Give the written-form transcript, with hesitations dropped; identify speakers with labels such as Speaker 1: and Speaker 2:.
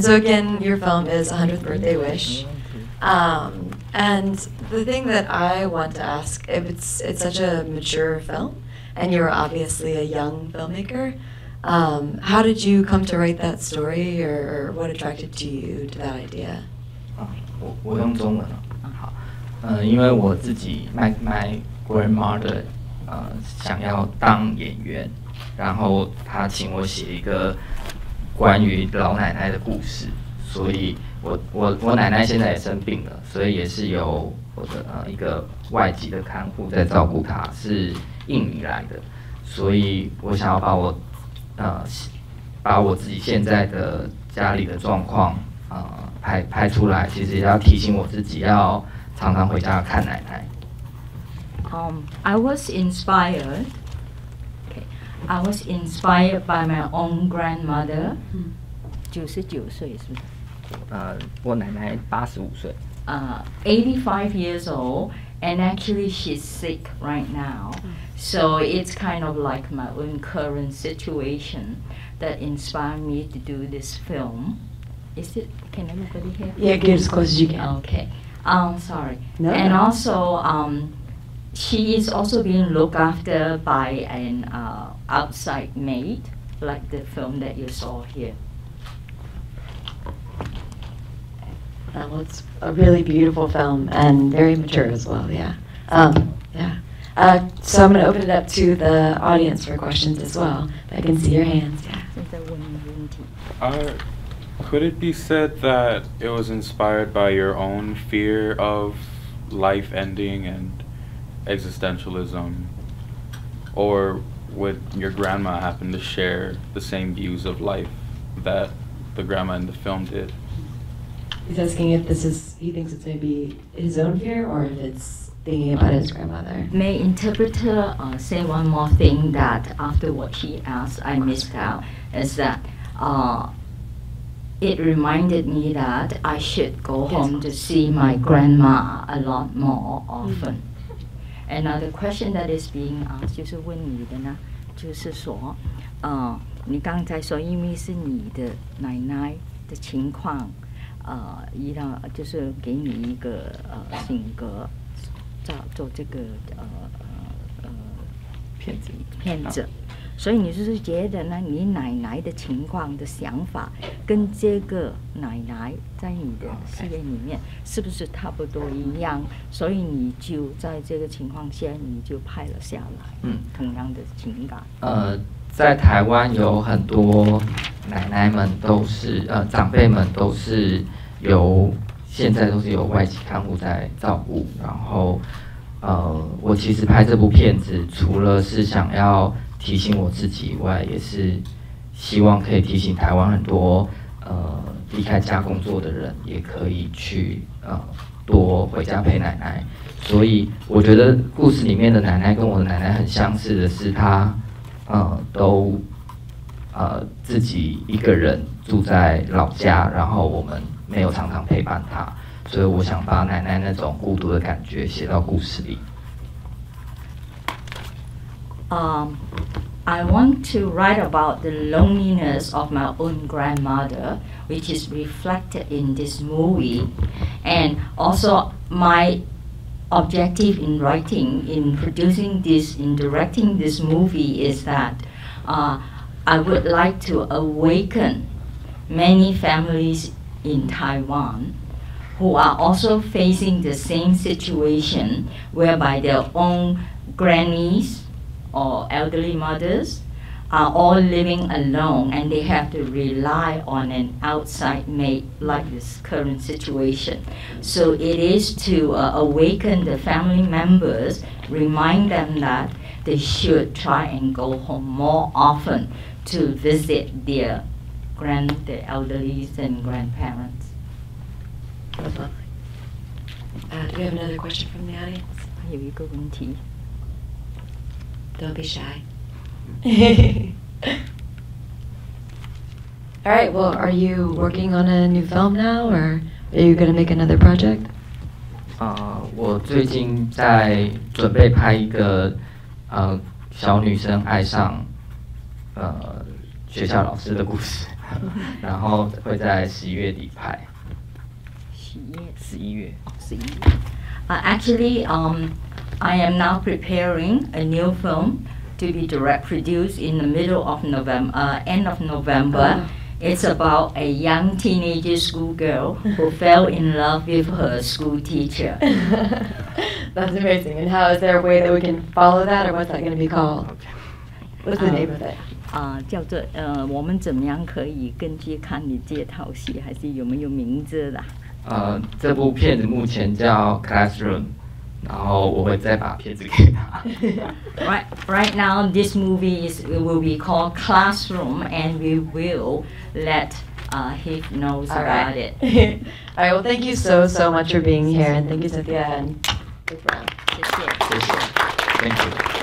Speaker 1: And so again, your film is 100th Birthday Wish. And the thing that I want to ask, it's such a mature film, and you're obviously a young filmmaker. How did you come to write that story, or what attracted you to that idea?
Speaker 2: 我用中文了。好，因为我自己 my grandmother 想要当演员，然后他请我写一个关于老奶奶的故事，所以我奶奶现在也生病了，所以也是由我的一个外籍的看护在照顾她，是印尼来的，所以我想要把我自己现在的家里的状况拍出来，其实也要提醒我自己要常常回家看奶奶。
Speaker 3: I was inspired. Okay, I was inspired by my own grandmother. 99岁是不是？
Speaker 2: 我奶奶85岁。
Speaker 3: 85 years old, and actually she's sick right now. So it's kind of like my own current situation that inspired me to do this film. Is it? Can everybody hear?
Speaker 1: Yeah, get as close as you can.
Speaker 3: Okay. Sorry.
Speaker 1: No.
Speaker 3: And also, she is also being looked after by an outside maid, like the film that you saw here.
Speaker 1: Well, it's a really beautiful film and very mature as well. Yeah. So I'm going to open it up to the audience for questions as well. I can see your hands. Yeah.
Speaker 4: Could it be said that it was inspired by your own fear of life ending and existentialism, or would your grandma happen to share the same views of life that the grandma in the film did?
Speaker 1: He's asking if he thinks it's maybe his own fear or if it's thinking about his grandmother.
Speaker 3: May interpreter say one more thing that after what he asked I missed out, is that it reminded me that I should go home to see my grandma a lot more often. Another question that is being asked 就是问你的呢，就是说，你刚才说因为是你的奶奶的情况，就是给你一个性格，做这个骗子。所以你就是觉得呢，你奶奶的情况的想法跟这个奶奶在你的事业里面是不是差不多一样？所以你就在这个情况下，你就拍了下来。同样的情感。
Speaker 2: 在台湾有很多奶奶们都是长辈们都是现在都是由外籍看护在照顾。然后我其实拍这部片子，除了是想要提醒我自己以外，也是希望可以提醒台湾很多离开家工作的人，也可以去多回家陪奶奶。所以我觉得故事里面的奶奶跟我的奶奶很相似的是，她都自己一个人住在老家，然后我们没有常常陪伴她，所以我想把奶奶那种孤独的感觉写到故事里。
Speaker 3: I want to write about the loneliness of my own grandmother, which is reflected in this movie. And also my objective in writing, in producing this, in directing this movie is that I would like to awaken many families in Taiwan who are also facing the same situation whereby their own grannies or elderly mothers are all living alone and they have to rely on an outside maid like this current situation. So it is to awaken the family members, remind them that they should try and go home more often to visit their elderly and grandparents.
Speaker 1: That's lovely. Do we have another question from the audience?
Speaker 3: 有一个问题。
Speaker 1: Don't be shy. All right, well, are you working on a new film now, or are you going to make another project?
Speaker 2: 我最近在准备拍一个小女生爱上学校老师的故事。然后会在11月底拍。
Speaker 5: 11月。
Speaker 3: Actually, I am now preparing a new film to be direct produced in the middle of November, end of November. It's about a young teenage schoolgirl who fell in love with her school teacher.
Speaker 1: That's amazing. And how is there a way that we can follow that, or what's that going to be called? What's the name of it?
Speaker 5: 叫做我们怎么样可以根据看你这套戏，还是有没有名字的？
Speaker 2: 这部片子目前叫 Classroom， 然后我会再把片子给他。
Speaker 3: Right now, this movie will be called Classroom, and we will let HIFF knows about it.
Speaker 1: All right. Well, thank you so much for being here, and thank you, Cynthia, and good round.
Speaker 3: 谢谢。
Speaker 2: Thank you.